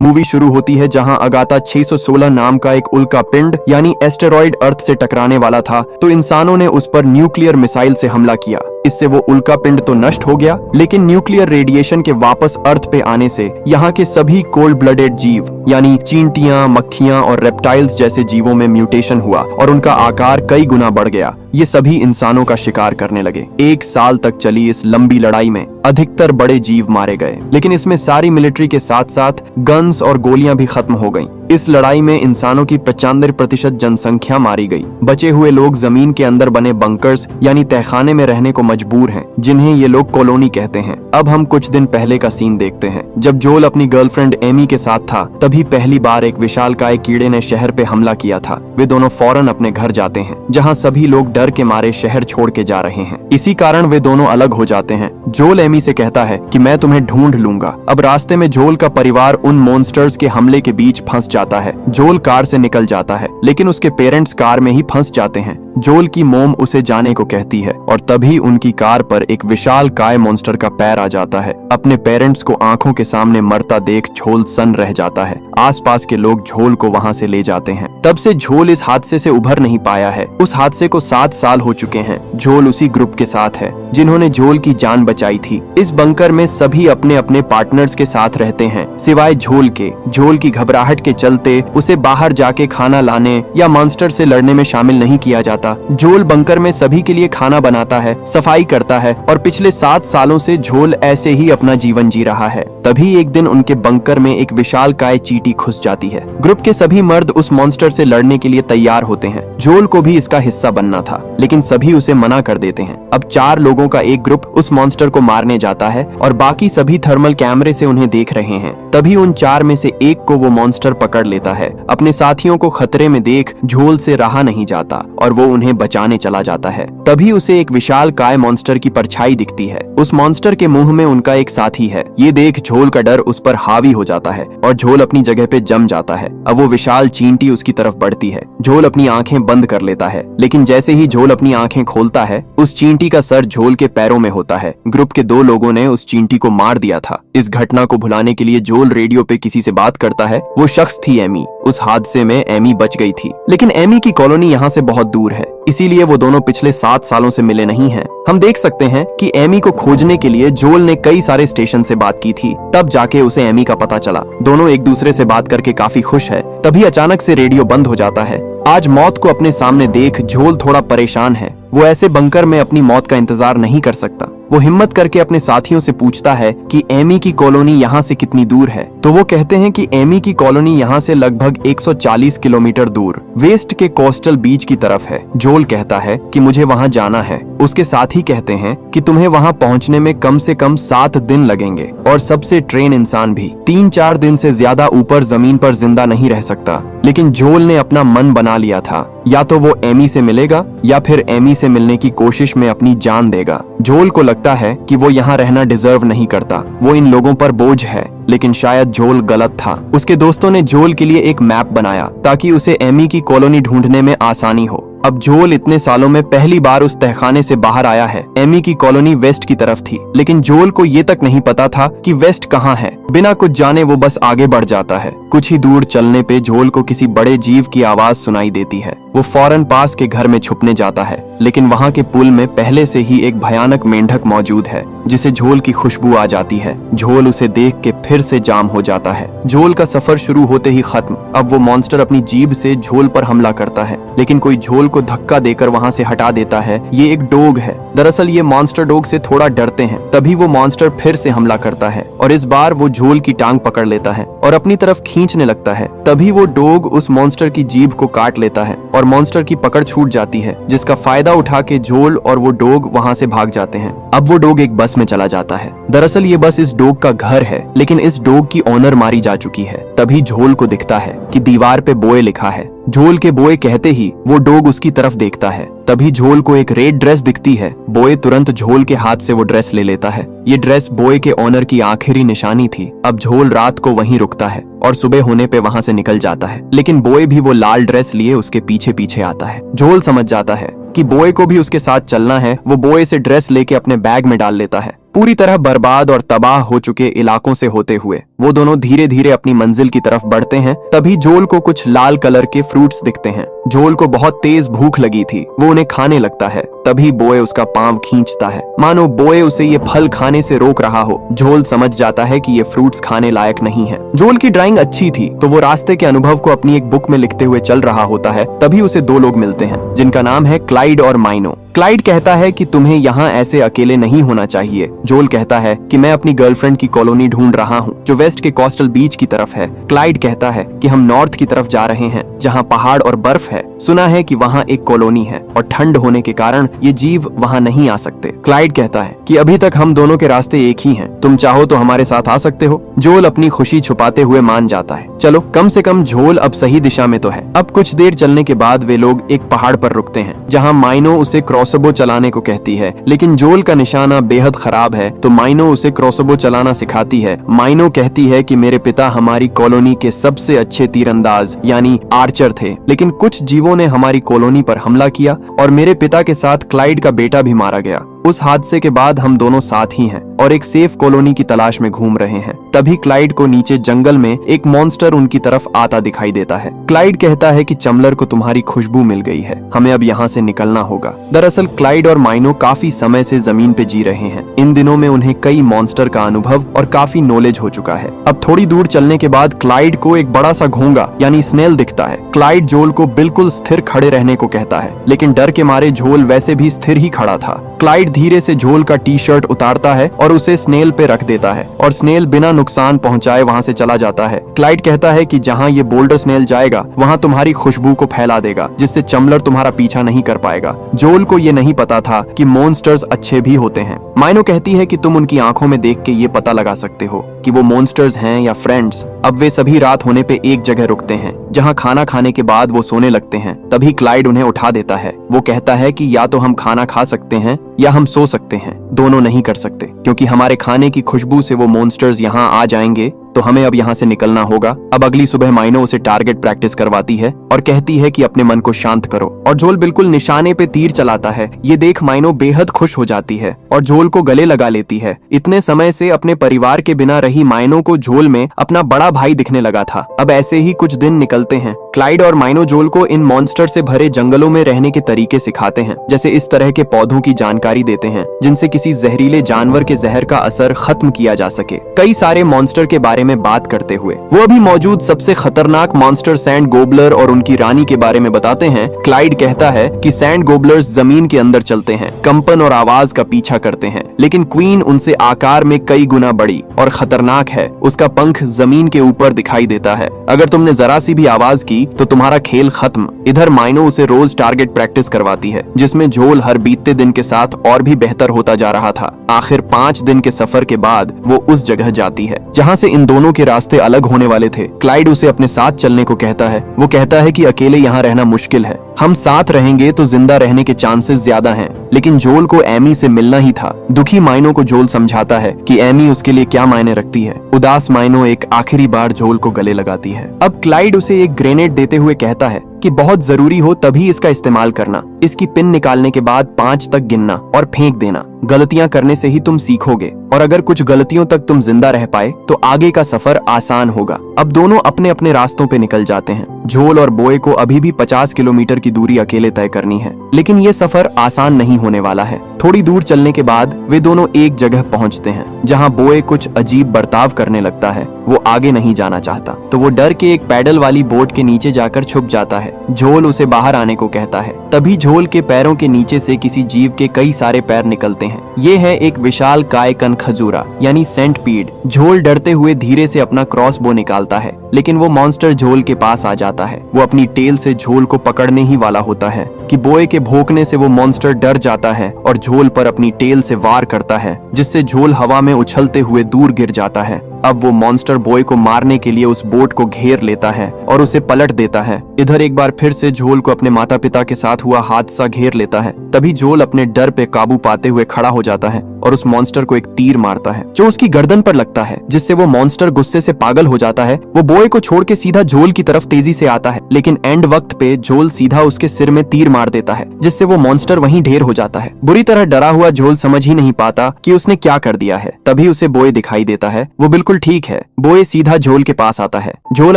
Movie शुरू होती है जहां अगाथा 616 नाम का एक उल्का पिंड यानी एस्टेरॉइड अर्थ से टकराने वाला था, तो इंसानों ने उस पर न्यूक्लियर मिसाइल से हमला किया। इससे वो उल्का पिंड तो नष्ट हो गया, लेकिन न्यूक्लियर रेडिएशन के वापस अर्थ पे आने से यहाँ के सभी कोल्ड ब्लडेड जीव यानी चींटियां, मक्खियां और रेप्टाइल्स जैसे जीवों में म्यूटेशन हुआ और उनका आकार कई गुना बढ़ गया। ये सभी इंसानों का शिकार करने लगे। 1 साल तक चली इस लंबी लड़ाई में अधिकतर बड़े जीव मारे गए, लेकिन इसमें सारी मिलिट्री के साथ साथ गन्स और गोलियां भी खत्म हो गईं। इस लड़ाई में इंसानों की 95% जनसंख्या मारी गई। बचे हुए लोग जमीन के अंदर बने बंकर्स यानी तहखाने में रहने को मजबूर हैं, जिन्हें ये लोग कॉलोनी कहते हैं। अब हम कुछ दिन पहले का सीन देखते हैं। जब जोल अपनी गर्लफ्रेंड एमी के साथ था, तभी पहली बार एक विशालकाय कीड़े ने शहर पे हमला किया था। वे दोनों फौरन अपने घर जाते हैं, जहाँ सभी लोग डर के मारे शहर छोड़ के जा रहे हैं। इसी कारण वे दोनों अलग हो जाते हैं। जोल एमी से कहता है कि मैं तुम्हें ढूंढ लूंगा। अब रास्ते में जोल का परिवार उन मॉन्स्टर्स के हमले के बीच फंस जाता है। जोल कार से निकल जाता है, लेकिन उसके पेरेंट्स कार में ही फंस जाते हैं। जोल की मोम उसे जाने को कहती है और तभी उनकी कार पर एक विशाल काय मॉन्स्टर का पैर आ जाता है। अपने पेरेंट्स को आंखों के सामने मरता देख झोल सन्न रह जाता है। आसपास के लोग झोल को वहां से ले जाते हैं। तब से झोल इस हादसे से उभर नहीं पाया है। उस हादसे को 7 साल हो चुके हैं। झोल उसी ग्रुप के साथ है जिन्होंने झोल की जान बचाई थी। इस बंकर में सभी अपने अपने पार्टनर्स के साथ रहते हैं, सिवाय झोल के। झोल की घबराहट के चलते उसे बाहर जाके खाना लाने या मॉन्स्टर से लड़ने में शामिल नहीं किया जाता। झोल बंकर में सभी के लिए खाना बनाता है, सफाई करता है और पिछले 7 सालों से झोल ऐसे ही अपना जीवन जी रहा है। तभी एक दिन उनके बंकर में एक विशालकाय चींटी घुस जाती है। ग्रुप के सभी मर्द उस मॉन्स्टर से लड़ने के लिए तैयार होते हैं। झोल को भी इसका हिस्सा बनना था, लेकिन सभी उसे मना कर देते हैं। अब 4 लोगों का एक ग्रुप उस मॉन्स्टर को मारने जाता है और बाकी सभी थर्मल कैमरे से उन्हें देख रहे हैं। तभी उन 4 में से एक को वो मॉन्स्टर पकड़ लेता है। अपने साथियों को खतरे में देख झोल से रहा नहीं जाता और वो उन्हें बचाने चला जाता है। तभी उसे एक विशाल काय मॉन्स्टर की परछाई दिखती है। उस मॉन्स्टर के मुंह में उनका एक साथी है। ये देख झोल का डर उस पर हावी हो जाता है और झोल अपनी जगह पे जम जाता है। अब वो विशाल चींटी उसकी तरफ बढ़ती है। झोल अपनी आंखें बंद कर लेता है, लेकिन जैसे ही झोल अपनी आंखें खोलता है, उस चींटी का सर झोल के पैरों में होता है। ग्रुप के 2 लोगों ने उस चींटी को मार दिया था। इस घटना को भुलाने के लिए झोल रेडियो पे किसी से बात करता है। वो शख्स थी एमी। उस हादसे में एमी बच गई थी, लेकिन एमी की कॉलोनी यहाँ से बहुत दूर है, इसीलिए वो दोनों पिछले 7 सालों से मिले नहीं हैं। हम देख सकते हैं कि एमी को खोजने के लिए जोल ने कई सारे स्टेशन से बात की थी, तब जाके उसे एमी का पता चला। दोनों एक दूसरे से बात करके काफी खुश है। तभी अचानक से रेडियो बंद हो जाता है। आज मौत को अपने सामने देख झोल थोड़ा परेशान है। वो ऐसे बंकर में अपनी मौत का इंतजार नहीं कर सकता। वो हिम्मत करके अपने साथियों से पूछता है कि एमी की कॉलोनी यहाँ से कितनी दूर है। तो वो कहते हैं कि एमी की कॉलोनी यहाँ से लगभग 140 किलोमीटर दूर वेस्ट के कोस्टल बीच की तरफ है। जोल कहता है कि मुझे वहाँ जाना है। उसके साथी कहते हैं कि तुम्हें वहाँ पहुँचने में कम से कम 7 दिन लगेंगे और सबसे ट्रेन इंसान भी 3-4 दिन से ज्यादा ऊपर जमीन पर जिंदा नहीं रह सकता। लेकिन जोल ने अपना मन बना लिया था, या तो वो एमी से मिलेगा या फिर एमी से मिलने की कोशिश में अपनी जान देगा। जोल को लगता है कि वो यहाँ रहना डिजर्व नहीं करता। वो इन लोगों पर बोझ है, लेकिन शायद जोल गलत था। उसके दोस्तों ने जोल के लिए एक मैप बनाया ताकि उसे एमी की कॉलोनी ढूंढने में आसानी हो। अब जोल इतने सालों में पहली बार उस तहखाने से बाहर आया है। एमी की कॉलोनी वेस्ट की तरफ थी, लेकिन जोल को ये तक नहीं पता था कि वेस्ट कहाँ है। बिना कुछ जाने वो बस आगे बढ़ जाता है। कुछ ही दूर चलने पे जोल को किसी बड़े जीव की आवाज सुनाई देती है। वो फौरन पास के घर में छुपने जाता है, लेकिन वहाँ के पुल में पहले से ही एक भयानक मेंढक मौजूद है, जिसे झोल की खुशबू आ जाती है। झोल उसे देख के फिर से जाम हो जाता है। झोल का सफर शुरू होते ही खत्म। अब वो मॉन्स्टर अपनी जीभ से झोल पर हमला करता है, लेकिन कोई झोल को धक्का देकर वहाँ से हटा देता है। ये एक डॉग है। दरअसल ये मॉन्स्टर डॉग से थोड़ा डरते हैं। तभी वो मॉन्स्टर फिर से हमला करता है और इस बार वो झोल की टांग पकड़ लेता है और अपनी तरफ खींचने लगता है। तभी वो डॉग उस मॉन्स्टर की जीभ को काट लेता है और मॉन्स्टर की पकड़ छूट जाती है, जिसका फायदा उठा के झोल और वो डॉग वहाँ से भाग जाते हैं। अब वो डॉग एक बस में चला जाता है। दरअसल ये बस इस डॉग का घर है, लेकिन इस डॉग की ओनर मारी जा चुकी है। तभी झोल को दिखता है कि दीवार पे बोए लिखा है। झोल के बोए कहते ही वो डॉग उसकी तरफ देखता है। तभी झोल को एक रेड ड्रेस दिखती है। बोए तुरंत झोल के हाथ से वो ड्रेस ले लेता है। ये ड्रेस बोए के ओनर की आखिरी निशानी थी। अब झोल रात को वहीं रुकता है और सुबह होने पे वहाँ से निकल जाता है, लेकिन बोए भी वो लाल ड्रेस लिए उसके पीछे पीछे आता है। झोल समझ जाता है कि बोए को भी उसके साथ चलना है। वो बोए से ड्रेस लेके अपने बैग में डाल लेता है। पूरी तरह बर्बाद और तबाह हो चुके इलाकों से होते हुए वो दोनों धीरे धीरे अपनी मंजिल की तरफ बढ़ते हैं। तभी जोल को कुछ लाल कलर के फ्रूट्स दिखते हैं। जोल को बहुत तेज भूख लगी थी, वो उन्हें खाने लगता है। तभी बोए उसका पांव खींचता है, मानो बोए उसे ये फल खाने से रोक रहा हो। जोल समझ जाता है कि ये फ्रूट्स खाने लायक नहीं है। जोल की ड्राइंग अच्छी थी तो वो रास्ते के अनुभव को अपनी एक बुक में लिखते हुए चल रहा होता है। तभी उसे दो लोग मिलते हैं जिनका नाम है क्लाइड और माइनो। क्लाइड कहता है कि तुम्हें यहाँ ऐसे अकेले नहीं होना चाहिए। जोल कहता है कि मैं अपनी गर्लफ्रेंड की कॉलोनी ढूंढ रहा हूँ जो वेस्ट के कोस्टल बीच की तरफ है। क्लाइड कहता है कि हम नॉर्थ की तरफ जा रहे हैं जहाँ पहाड़ और बर्फ है। सुना है कि वहाँ एक कॉलोनी है और ठंड होने के कारण ये जीव वहाँ नहीं आ सकते। क्लाइड कहता है कि अभी तक हम दोनों के रास्ते एक ही हैं, तुम चाहो तो हमारे साथ आ सकते हो। जोल अपनी खुशी छुपाते हुए मान जाता है। चलो, कम से कम जोल अब सही दिशा में तो है। अब कुछ देर चलने के बाद वे लोग एक पहाड़ पर रुकते हैं जहाँ माइनो उसे क्रॉसबो चलाने को कहती है, लेकिन जोल का निशाना बेहद खराब है तो माइनो उसे क्रॉसबो चलाना सिखाती है। माइनो कहती है कि मेरे पिता हमारी कॉलोनी के सबसे अच्छे तीरंदाज यानी आर्चर थे, लेकिन कुछ जीवों ने हमारी कॉलोनी पर हमला किया और मेरे पिता के साथ क्लाइड का बेटा भी मारा गया। उस हादसे के बाद हम दोनों साथ ही हैं और एक सेफ कॉलोनी की तलाश में घूम रहे हैं। तभी क्लाइड को नीचे जंगल में एक मॉन्स्टर उनकी तरफ आता दिखाई देता है। क्लाइड कहता है कि चमलर को तुम्हारी खुशबू मिल गई है, हमें अब यहाँ से निकलना होगा। दरअसल क्लाइड और माइनो काफी समय से जमीन पे जी रहे हैं। इन दिनों में उन्हें कई मॉन्स्टर का अनुभव और काफी नॉलेज हो चुका है। अब थोड़ी दूर चलने के बाद क्लाइड को एक बड़ा सा घोंगा यानी स्नेल दिखता है। क्लाइड जोल को बिल्कुल स्थिर खड़े रहने को कहता है, लेकिन डर के मारे जोल वैसे भी स्थिर ही खड़ा था। क्लाइड धीरे से झोल का टी शर्ट उतारता है और उसे स्नेल पे रख देता है और स्नेल बिना नुकसान पहुंचाए वहां से चला जाता है। क्लाइड कहता है कि जहां ये बोल्डर स्नेल जाएगा वहां तुम्हारी खुशबू को फैला देगा, जिससे चमलर तुम्हारा पीछा नहीं कर पाएगा। जोल को ये नहीं पता था कि मॉन्स्टर्स अच्छे भी होते हैं। माइनो कहती है कि तुम उनकी आंखों में देख के ये पता लगा सकते हो कि वो मॉन्स्टर्स हैं या फ्रेंड्स। अब वे सभी रात होने पे एक जगह रुकते हैं जहां खाना खाने के बाद वो सोने लगते हैं। तभी क्लाइड उन्हें उठा देता है। वो कहता है कि या तो हम खाना खा सकते हैं या हम सो सकते हैं, दोनों नहीं कर सकते, क्योंकि हमारे खाने की खुशबू से वो मॉन्स्टर्स यहाँ आ जाएंगे तो हमें अब यहाँ से निकलना होगा। अब अगली सुबह माइनो उसे टारगेट प्रैक्टिस करवाती है और कहती है कि अपने मन को शांत करो, और जोल बिल्कुल निशाने पे तीर चलाता है। ये देख माइनो बेहद खुश हो जाती है और जोल को गले लगा लेती है। इतने समय से अपने परिवार के बिना रही माइनो को जोल में अपना बड़ा भाई दिखने लगा था। अब ऐसे ही कुछ दिन निकलते हैं। क्लाइड और माइनो जोल को इन मॉन्स्टर से भरे जंगलों में रहने के तरीके सिखाते हैं, जैसे इस तरह के पौधों की जानकारी देते हैं जिनसे किसी जहरीले जानवर के जहर का असर खत्म किया जा सके। कई सारे मॉन्स्टर के बारे में बात करते हुए वो अभी मौजूद सबसे खतरनाक मॉन्स्टर सैंड गोबलर और उनकी रानी के बारे में बताते हैं। क्लाइड कहता है कि सैंड गोबलर्स जमीन के अंदर चलते हैं, कंपन और आवाज का पीछा करते हैं, लेकिन क्वीन उनसे आकार में कई गुना बड़ी और खतरनाक है। उसका पंख जमीन के ऊपर दिखाई देता है। अगर तुमने जरा सी भी आवाज की तो तुम्हारा खेल खत्म। इधर माइनो उसे रोज टारगेट प्रैक्टिस करवाती है, जिसमें जोल हर बीतते दिन के साथ और भी बेहतर होता जा रहा था। आखिर 5 दिन के सफर के बाद वो उस जगह जाती है जहाँ से इन दोनों के रास्ते अलग होने वाले थे। क्लाइड उसे अपने साथ चलने को कहता है। वो कहता है कि अकेले यहाँ रहना मुश्किल है, हम साथ रहेंगे तो जिंदा रहने के चांसेस ज्यादा हैं। लेकिन जोल को एमी से मिलना ही था। दुखी माइनो को जोल समझाता है कि एमी उसके लिए क्या मायने रखती है। उदास माइनो एक आखिरी बार जोल को गले लगाती है। अब क्लाइड उसे एक ग्रेनेड देते हुए कहता है कि बहुत जरूरी हो तभी इसका इस्तेमाल करना। इसकी पिन निकालने के बाद 5 तक गिनना और फेंक देना। गलतियां करने से ही तुम सीखोगे, और अगर कुछ गलतियों तक तुम जिंदा रह पाए तो आगे का सफर आसान होगा। अब दोनों अपने अपने रास्तों पे निकल जाते हैं। जोल और बोए को अभी भी 50 किलोमीटर की दूरी अकेले तय करनी है, लेकिन ये सफर आसान नहीं होने वाला है। थोड़ी दूर चलने के बाद वे दोनों एक जगह पहुंचते हैं जहां बोए कुछ अजीब बर्ताव करने लगता है। वो आगे नहीं जाना चाहता तो वो डर के एक पैडल वाली बोट के नीचे जाकर छुप जाता है। झोल उसे बाहर आने को कहता है। तभी झोल के पैरों के नीचे से किसी जीव के कई सारे पैर निकलते हैं। ये है एक विशाल कायकन खजूरा यानी सेंटपीड। झोल डरते हुए धीरे से अपना क्रॉस बो निकालता है, लेकिन वो मॉन्स्टर झोल के पास आ जाता है। वो अपनी टेल से झोल को पकड़ने ही वाला होता है कि बोए के भौंकने से वो मॉन्स्टर डर जाता है और झोल पर अपनी टेल से वार करता है, जिससे झोल हवा में उछलते हुए दूर गिर जाता है। अब वो मॉन्स्टर बॉय को मारने के लिए उस बोट को घेर लेता है और उसे पलट देता है। इधर एक बार फिर से झोल को अपने माता पिता के साथ हुआ हादसा घेर लेता है। तभी झोल अपने डर पे काबू पाते हुए खड़ा हो जाता है और उस मॉन्स्टर को एक तीर मारता है जो उसकी गर्दन पर लगता है, जिससे वो मॉन्स्टर गुस्से से पागल हो जाता है। वो बॉय को छोड़ के सीधा जोल की तरफ तेजी से आता है, लेकिन एंड वक्त पे जोल सीधा उसके सिर में तीर मार देता है, जिससे वो मॉन्स्टर वहीं ढेर हो जाता है। बुरी तरह डरा हुआ जोल समझ ही नहीं पाता कि उसने क्या कर दिया है। तभी उसे बॉय दिखाई देता है। वो बिल्कुल ठीक है। बॉय सीधा जोल के पास आता है। जोल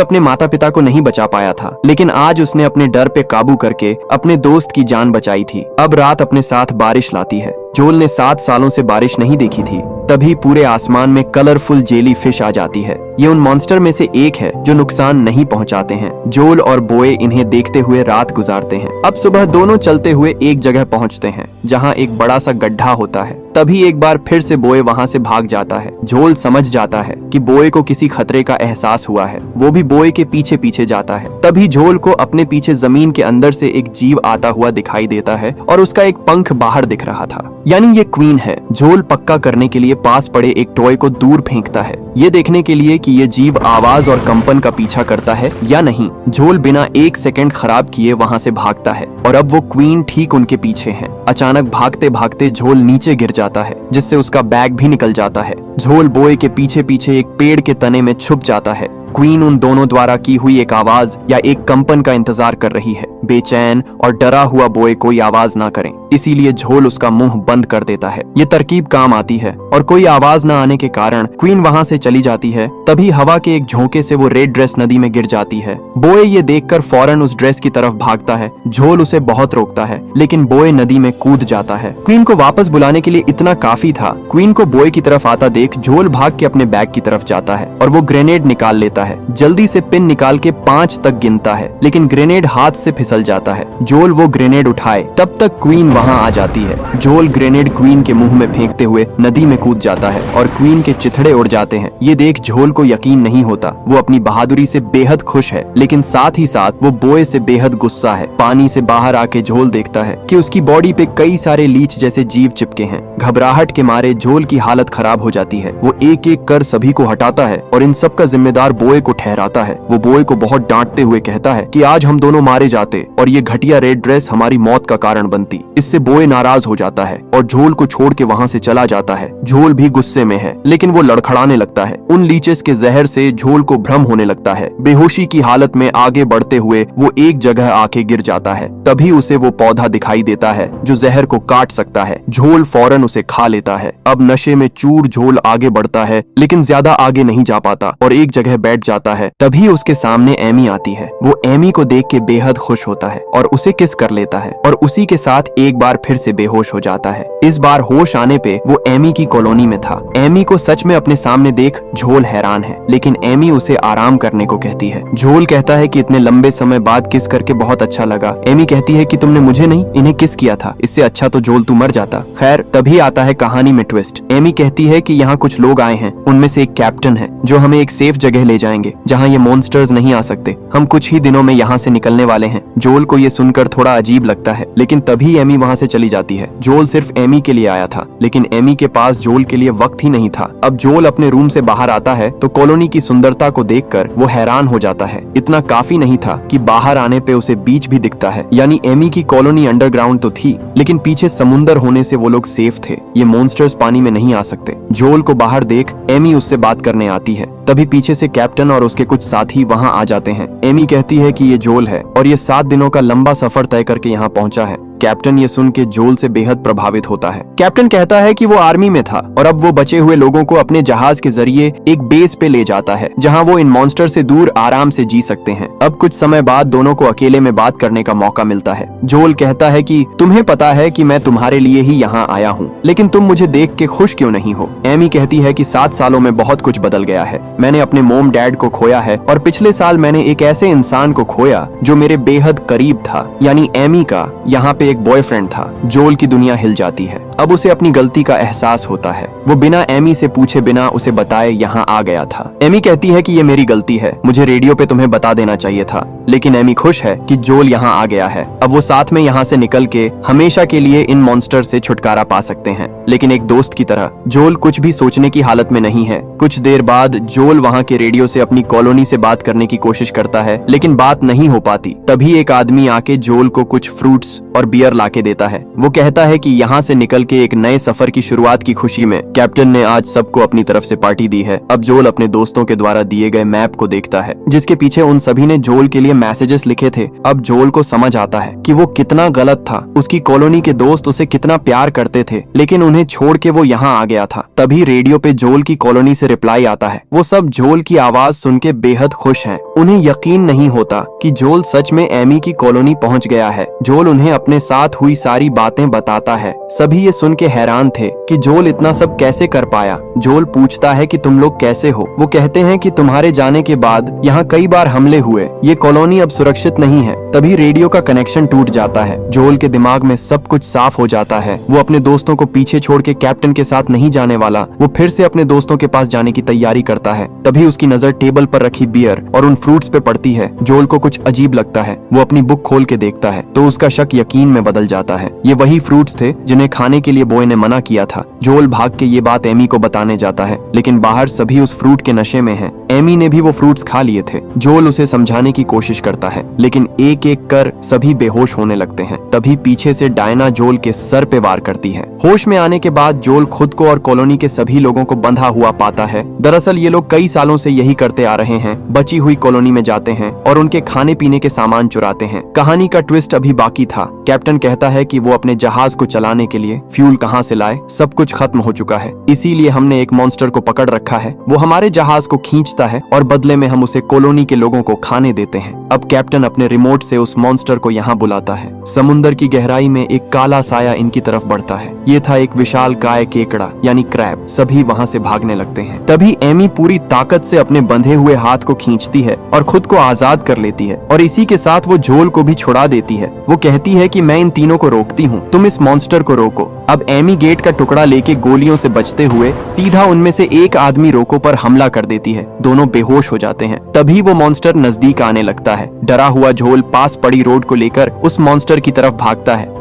अपने माता पिता को नहीं बचा पाया था, लेकिन आज उसने अपने डर पे काबू करके अपने दोस्त की जान बचाई थी। अब रात अपने साथ बारिश लाती है। जोल ने 7 सालों से बारिश नहीं देखी थी। तभी पूरे आसमान में कलरफुल जेली फिश आ जाती है। ये उन मॉन्स्टर में से एक है जो नुकसान नहीं पहुंचाते हैं। जोल और बॉय इन्हें देखते हुए रात गुजारते हैं। अब सुबह दोनों चलते हुए एक जगह पहुंचते हैं जहां एक बड़ा सा गड्ढा होता है। तभी एक बार फिर से बॉय वहां से भाग जाता है। जोल समझ जाता है कि बॉय को किसी खतरे का एहसास हुआ है। वो भी बॉय के पीछे पीछे जाता है। तभी जोल को अपने पीछे जमीन के अंदर से एक जीव आता हुआ दिखाई देता है और उसका एक पंख बाहर दिख रहा था, यानी ये क्वीन है। जोल पक्का करने के लिए पास पड़े एक टॉय को दूर फेंकता है, ये देखने के लिए कि ये जीव आवाज और कंपन का पीछा करता है या नहीं। जोल बिना 1 सेकंड खराब किए वहां से भागता है और अब वो क्वीन ठीक उनके पीछे है। अचानक भागते भागते झोल नीचे गिर जाता है, जिससे उसका बैग भी निकल जाता है। झोल बॉय के पीछे पीछे एक पेड़ के तने में छुप जाता है। क्वीन उन दोनों द्वारा की हुई एक आवाज या एक कंपन का इंतजार कर रही है। बेचैन और डरा हुआ बॉय कोई आवाज ना करें, इसीलिए झोल उसका मुंह बंद कर देता है। ये तरकीब काम आती है और कोई आवाज न आने के कारण क्वीन वहां से चली जाती है। तभी हवा के एक झोंके से वो रेड ड्रेस नदी में गिर जाती है। बॉय ये देखकर फौरन उस ड्रेस की तरफ भागता है। झोल उसे बहुत रोकता है, लेकिन बॉय नदी में कूद जाता है। क्वीन को वापस बुलाने के लिए इतना काफी था। क्वीन को बॉय की तरफ आता देख झोल भाग के अपने बैग की तरफ जाता है और वो ग्रेनेड निकाल लेता है। जल्दी से पिन निकाल के 5 तक गिनता है, लेकिन ग्रेनेड हाथ से फिसल जाता है। जोल वो ग्रेनेड उठाए तब तक क्वीन वहां आ जाती है। जोल ग्रेनेड क्वीन के मुंह में फेंकते हुए नदी में कूद जाता है और क्वीन के चिथड़े उड़ जाते हैं। ये देख झोल को यकीन नहीं होता। वो अपनी बहादुरी से बेहद खुश है, लेकिन साथ ही साथ वो बॉय से बेहद गुस्सा है। पानी से बाहर आके झोल देखता है कि उसकी बॉडी पे कई सारे लीच जैसे जीव चिपके हैं। घबराहट के मारे झोल की हालत खराब हो जाती है। वो एक एक कर सभी को हटाता है और इन सब का जिम्मेदार बॉय को ठहराता है। वो बॉय को बहुत डांटते हुए कहता है कि आज हम दोनों मारे जाते और ये घटिया रेड ड्रेस हमारी मौत का कारण बनती। इससे बॉय नाराज हो जाता है और झोल को छोड़ के वहां से चला जाता है। झोल भी गुस्से में है, लेकिन वो लड़खड़ाने लगता है। उन लीचेस के जहर से झोल को भ्रम होने लगता है। बेहोशी की हालत में आगे बढ़ते हुए वो एक जगह आके गिर जाता है। तभी उसे वो पौधा दिखाई देता है जो जहर को काट सकता है। झोल फौरन उसे खा लेता है। अब नशे में चूर झोल आगे बढ़ता है, लेकिन ज्यादा आगे नहीं जा पाता और एक जगह बैठ जाता है। तभी उसके सामने एमी आती है। वो एमी को देख के बेहद खुश होता है और उसे किस कर लेता है और उसी के साथ एक बार फिर से बेहोश हो जाता है। इस बार होश आने पे वो एमी की कॉलोनी में था। एमी को सच में अपने सामने देख झोल हैरान है, लेकिन एमी उसे आराम करने को कहती है। झोल कहता है कि इतने लंबे समय बाद किस करके बहुत अच्छा लगा। एमी कहती है कि तुमने मुझे नहीं, इन्हें किस किया था। इससे अच्छा तो झोल तू मर जाता। खैर, तभी आता है कहानी में ट्विस्ट। एमी कहती है कि यहाँ कुछ लोग आए हैं, उनमें से एक कैप्टन है जो हमें एक सेफ जगह ले जाएंगे जहाँ ये मॉन्स्टर्स नहीं आ सकते। हम कुछ ही दिनों में यहाँ से निकलने वाले हैं। जोल को ये सुनकर थोड़ा अजीब लगता है, लेकिन तभी एमी वहाँ से चली जाती है। जोल सिर्फ एमी के लिए आया था, लेकिन एमी के पास जोल के लिए वक्त ही नहीं था। अब जोल अपने रूम से बाहर आता है तो कॉलोनी की सुंदरता को देखकर वो हैरान हो जाता है। इतना काफी नहीं था कि बाहर आने पे उसे बीच भी दिखता है, यानी एमी की कॉलोनी अंडरग्राउंड तो थी, लेकिन पीछे समुंदर होने से वो लोग सेफ थे। ये मॉन्स्टर्स पानी में नहीं आ सकते। जोल को बाहर देख एमी उससे बात करने आती है। तभी पीछे से कैप्टन और उसके कुछ साथी वहां आ जाते हैं। एमी कहती है कि ये जोल है और ये 7 दिनों का लंबा सफर तय करके यहाँ पहुंचा है। कैप्टन ये सुन के जोल से बेहद प्रभावित होता है। कैप्टन कहता है कि वो आर्मी में था और अब वो बचे हुए लोगों को अपने जहाज के जरिए एक बेस पे ले जाता है जहां वो इन मॉन्स्टर से दूर आराम से जी सकते हैं। अब कुछ समय बाद दोनों को अकेले में बात करने का मौका मिलता है। जोल कहता है कि तुम्हें पता है कि मैं तुम्हारे लिए ही यहाँ आया हूँ, लेकिन तुम मुझे देख के खुश क्यों नहीं हो। एमी कहती है कि 7 सालों में बहुत कुछ बदल गया है। मैंने अपने मोम डैड को खोया है और पिछले साल मैंने एक ऐसे इंसान को खोया जो मेरे बेहद करीब था, यानी एमी का यहाँ पे एक बॉयफ्रेंड था। जोल की दुनिया हिल जाती है। अब उसे अपनी गलती का एहसास होता है। वो बिना एमी से पूछे बिना उसे बताए यहाँ आ गया था। एमी कहती है कि ये मेरी गलती है, मुझे रेडियो पे तुम्हें बता देना चाहिए था, लेकिन एमी खुश है कि जोल यहाँ आ गया है। अब वो साथ में यहाँ से निकल के हमेशा के लिए इन मॉन्स्टर से छुटकारा पा सकते हैं, लेकिन एक दोस्त की तरह। जोल कुछ भी सोचने की हालत में नहीं है। कुछ देर बाद जोल वहाँ के रेडियो से अपनी कॉलोनी से बात करने की कोशिश करता है, लेकिन बात नहीं हो पाती। तभी एक आदमी आके जोल को कुछ फ्रूट्स और बियर लाके देता है। वो कहता है कि यहाँ से निकल के एक नए सफर की शुरुआत की खुशी में कैप्टन ने आज सबको अपनी तरफ से पार्टी दी है। अब जोल अपने दोस्तों के द्वारा दिए गए मैप को देखता है जिसके पीछे उन सभी ने जोल के लिए मैसेजेस लिखे थे। अब जोल को समझ आता है कि वो कितना गलत था। उसकी कॉलोनी के दोस्त उसे कितना प्यार करते थे लेकिन उन्हें छोड़ के वो यहाँ आ गया था। तभी रेडियो पे जोल की कॉलोनी से रिप्लाई आता है। वो सब जोल की आवाज सुन के बेहद खुश हैं। उन्हें यकीन नहीं होता कि जोल सच में एमी की कॉलोनी पहुंच गया है। जोल उन्हें अपने साथ हुई सारी बातें बताता है। सभी ये सुन के हैरान थे कि जोल इतना सब कैसे कर पाया। जोल पूछता है कि तुम लोग कैसे हो। वो कहते हैं कि तुम्हारे जाने के बाद यहाँ कई बार हमले हुए, ये कॉलोनी अब सुरक्षित नहीं है। तभी रेडियो का कनेक्शन टूट जाता है। जोल के दिमाग में सब कुछ साफ हो जाता है। वो अपने दोस्तों को पीछे छोड़ के कैप्टन के साथ नहीं जाने वाला। वो फिर से अपने दोस्तों के पास जाने की तैयारी करता है। तभी उसकी नजर टेबल पर रखी बियर और उन फ्रूट्स पे पड़ती है। जोल को कुछ अजीब लगता है। वो अपनी बुक खोल के देखता है तो उसका शक यकीन में बदल जाता है। ये वही फ्रूट्स थे जिन्हें खाने के लिए बॉय ने मना किया था। जोल भाग के ये बात एमी को बताने जाता है लेकिन बाहर सभी उस फ्रूट के नशे में हैं। एमी ने भी वो फ्रूट्स खा लिए थे। जोल उसे समझाने की कोशिश करता है लेकिन एक एक कर सभी बेहोश होने लगते हैं। तभी पीछे से डायना जोल के सर पे वार करती है। होश में आने के बाद जोल खुद को और कॉलोनी के सभी लोगों को बंधा हुआ पाता है। दरअसल ये लोग कई सालों से यही करते आ रहे हैं। बची हुई कॉलोनी में जाते हैं और उनके खाने पीने के सामान चुराते हैं। कहानी का ट्विस्ट अभी बाकी था। कैप्टन कहता है कि वो अपने जहाज को चलाने के लिए फ्यूल कहाँ से लाए, सब कुछ खत्म हो चुका है, इसीलिए हमने एक मॉन्स्टर को पकड़ रखा है। वो हमारे जहाज को खींचता है और बदले में हम उसे कॉलोनी के लोगों को खाने देते हैं। अब कैप्टन अपने रिमोट से उस मॉन्स्टर को यहाँ बुलाता है। समुंदर की गहराई में एक काला साया इनकी तरफ बढ़ता है। ये था एक विशाल काय केकड़ा यानी क्रैब। सभी वहाँ से भागने लगते हैं। तभी एमी पूरी ताकत से अपने बंधे हुए हाथ को खींचती है और खुद को आजाद कर लेती है और इसी के साथ वो जोल को भी छुड़ा देती है। वो कहती है कि मैं इन तीनों को रोकती हूँ, तुम इस मॉन्स्टर को रोको। अब एमी गेट का टुकड़ा लेके गोलियों से बचते हुए सीधा उनमें से एक आदमी रोको पर हमला कर देती है। दोनों बेहोश हो जाते हैं। तभी वो मॉन्स्टर नजदीक आने लगता है। डरा हुआ झोल पास पड़ी रोड को लेकर उस मॉन्स्टर की तरफ भागता है।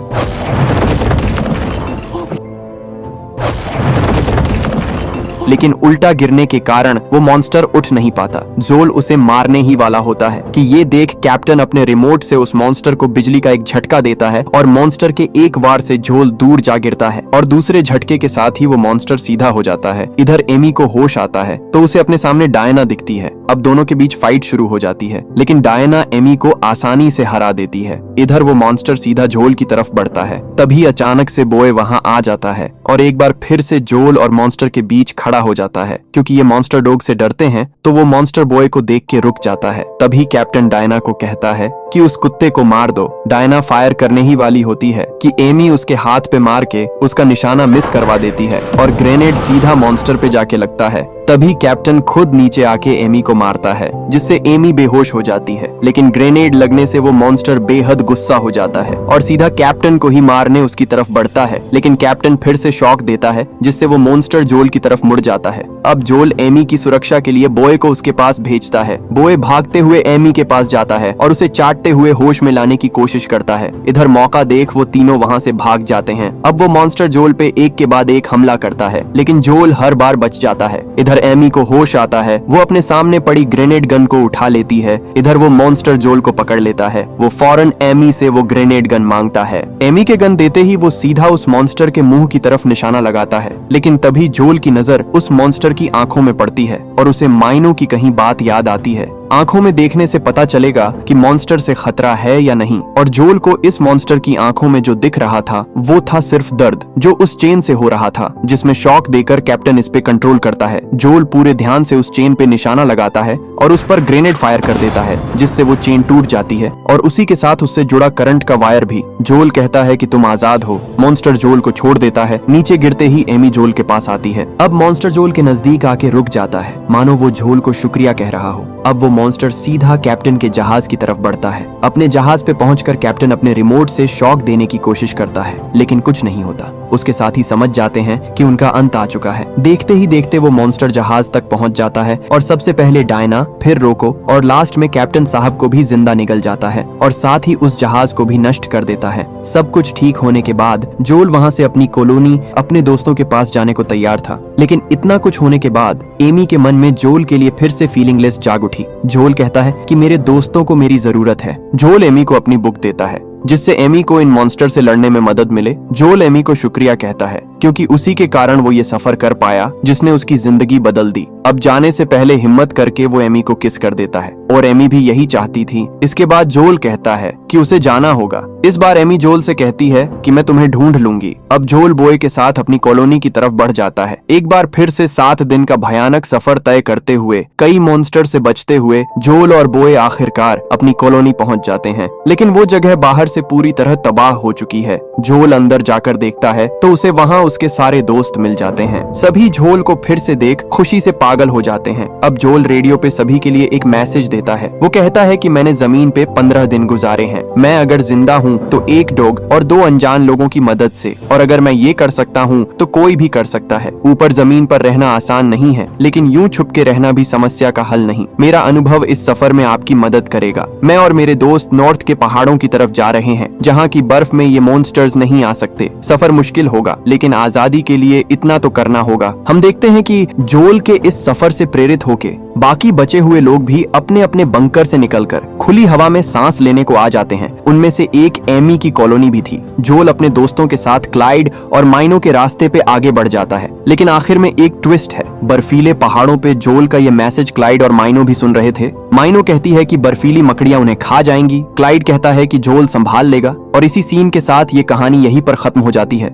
लेकिन उल्टा गिरने के कारण वो मॉन्स्टर उठ नहीं पाता। जोल उसे मारने ही वाला होता है कि ये देख कैप्टन अपने रिमोट से उस मॉन्स्टर को बिजली का एक झटका देता है और मॉन्स्टर के एक वार से जोल दूर जा गिरता है और दूसरे झटके के साथ ही वो मॉन्स्टर सीधा हो जाता है। इधर एमी को होश आता है तो उसे अपने सामने डायना दिखती है। अब दोनों के बीच फाइट शुरू हो जाती है लेकिन डायना एमी को आसानी से हरा देती है। इधर वो मॉन्स्टर सीधा जोल की तरफ बढ़ता है। तभी अचानक से बॉय वहाँ आ जाता है और एक बार फिर से जोल और मॉन्स्टर के बीच खड़ा हो जाता है। क्योंकि ये मॉन्स्टर डॉग से डरते हैं तो वो मॉन्स्टर बॉय को देख के रुक जाता है। तभी कैप्टन डायना को कहता है कि उस कुत्ते को मार दो। डायना फायर करने ही वाली होती है कि एमी उसके हाथ पे मार के उसका निशाना मिस करवा देती है और ग्रेनेड सीधा मॉन्स्टर पे जाके लगता है। तभी कैप्टन खुद नीचे आके एमी को मारता है जिससे एमी बेहोश हो जाती है। लेकिन ग्रेनेड लगने से वो मॉन्स्टर बेहद गुस्सा हो जाता है और सीधा कैप्टन को ही मारने उसकी तरफ बढ़ता है। लेकिन कैप्टन फिर से शॉक देता है जिससे वो मॉन्स्टर जोल की तरफ मुड़ जाता है। अब जोल एमी की सुरक्षा के लिए बॉय को उसके पास भेजता है। बॉय भागते हुए एमी के पास जाता है और उसे चाटते हुए होश में लाने की कोशिश करता है। इधर मौका देख वो तीनों वहाँ से भाग जाते हैं। अब वो मॉन्स्टर जोल पे एक के बाद एक हमला करता है लेकिन जोल हर बार बच जाता है। इधर एमी को होश आता है। वो अपने सामने पड़ी ग्रेनेड गन को उठा लेती है। इधर वो मॉन्स्टर जोल को पकड़ लेता है। वो फौरन एमी से वो ग्रेनेड गन मांगता है। एमी के गन देते ही वो सीधा उस मॉन्स्टर के मुंह की तरफ निशाना लगाता है। लेकिन तभी जोल की नजर उस मॉन्स्टर की आंखों में पड़ती है और उसे मायनों की कहीं बात याद आती है। आंखों में देखने से पता चलेगा कि मॉन्स्टर से खतरा है या नहीं। और जोल को इस मॉन्स्टर की आंखों में जो दिख रहा था वो था सिर्फ दर्द जो उस चेन से हो रहा था जिसमें शॉक देकर कैप्टन इस पे कंट्रोल करता है। जोल पूरे ध्यान से उस चेन पे निशाना लगाता है और उस पर ग्रेनेड फायर कर देता है जिससे वो चेन टूट जाती है और उसी के साथ उससे जुड़ा करंट का वायर भी। जोल कहता है कि तुम आजाद हो। मॉन्स्टर जोल को छोड़ देता है। नीचे गिरते ही एमी जोल के पास आती है। अब मॉन्स्टर जोल के नजदीक आके रुक जाता है मानो वो जोल को शुक्रिया कह रहा हो। अब वो मॉन्स्टर सीधा कैप्टन के जहाज की तरफ बढ़ता है। अपने जहाज पे पहुंचकर कैप्टन अपने रिमोट से शॉक देने की कोशिश करता है लेकिन कुछ नहीं होता। उसके साथ ही समझ जाते हैं कि उनका अंत आ चुका है। देखते ही देखते वो मॉन्स्टर जहाज तक पहुंच जाता है और सबसे पहले डायना, फिर रोको और लास्ट में कैप्टन साहब को भी जिंदा निकल जाता है और साथ ही उस जहाज को भी नष्ट कर देता है। सब कुछ ठीक होने के बाद जोल वहाँ से अपनी कॉलोनी अपने दोस्तों के पास जाने को तैयार था। लेकिन इतना कुछ होने के बाद एमी के मन में जोल के लिए फिर से फीलिंगलेस जाग उठी। जोल कहता है कि मेरे दोस्तों को मेरी जरूरत है। जोल एमी को अपनी बुक देता है। जिससे एमी को इन मॉन्स्टर से लड़ने में मदद मिले। जोल एमी को शुक्रिया कहता है क्योंकि उसी के कारण वो ये सफर कर पाया जिसने उसकी जिंदगी बदल दी। अब जाने से पहले हिम्मत करके वो एमी को किस कर देता है और एमी भी यही चाहती थी। इसके बाद जोल कहता है कि उसे जाना होगा। इस बार एमी जोल से कहती है कि मैं तुम्हें ढूंढ लूंगी। अब जोल बोए के साथ अपनी कॉलोनी की तरफ बढ़ जाता है। एक बार फिर से 7 दिन का भयानक सफर तय करते हुए, कई मॉन्स्टर से बचते हुए जोल और बोए आखिरकार अपनी कॉलोनी पहुंच जाते हैं। लेकिन वो जगह बाहर से पूरी तरह तबाह हो चुकी है। जोल अंदर जाकर देखता है तो उसे वहां उसके सारे दोस्त मिल जाते हैं। सभी जोल को फिर से देख खुशी से पागल हो जाते हैं। अब जोल रेडियो पे सभी के लिए एक मैसेज देता है। वो कहता है कि मैंने जमीन पे 15 दिन गुजारे हैं। मैं अगर जिंदा हूँ तो एक डॉग और 2 अनजान लोगों की मदद से, और अगर मैं ये कर सकता हूँ तो कोई भी कर सकता है। ऊपर जमीन पर रहना आसान नहीं है, लेकिन यूं छुप के रहना भी समस्या का हल नहीं। मेरा अनुभव इस सफर में आपकी मदद करेगा। मैं और मेरे दोस्त नॉर्थ के पहाड़ों की तरफ जा रहे हैं, जहाँ की बर्फ में ये मॉन्स्टर्स नहीं आ सकते। सफर मुश्किल होगा, लेकिन आजादी के लिए इतना तो करना होगा। हम देखते हैं कि जोल के इस सफर से प्रेरित होके बाकी बचे हुए लोग भी अपने अपने बंकर से निकलकर खुली हवा में सांस लेने को आ जाते हैं। उनमें से एक एमी की कॉलोनी भी थी। जोल अपने दोस्तों के साथ क्लाइड और माइनो के रास्ते पे आगे बढ़ जाता है, लेकिन आखिर में एक ट्विस्ट है। बर्फीले पहाड़ों पे जोल का ये मैसेज क्लाइड और माइनो भी सुन रहे थे। माइनो कहती है कि बर्फीली मकड़ियां उन्हें खा जाएंगी। क्लाइड कहता है कि जोल संभाल लेगा, और इसी सीन के साथ ये कहानी यहीं पर खत्म हो जाती है।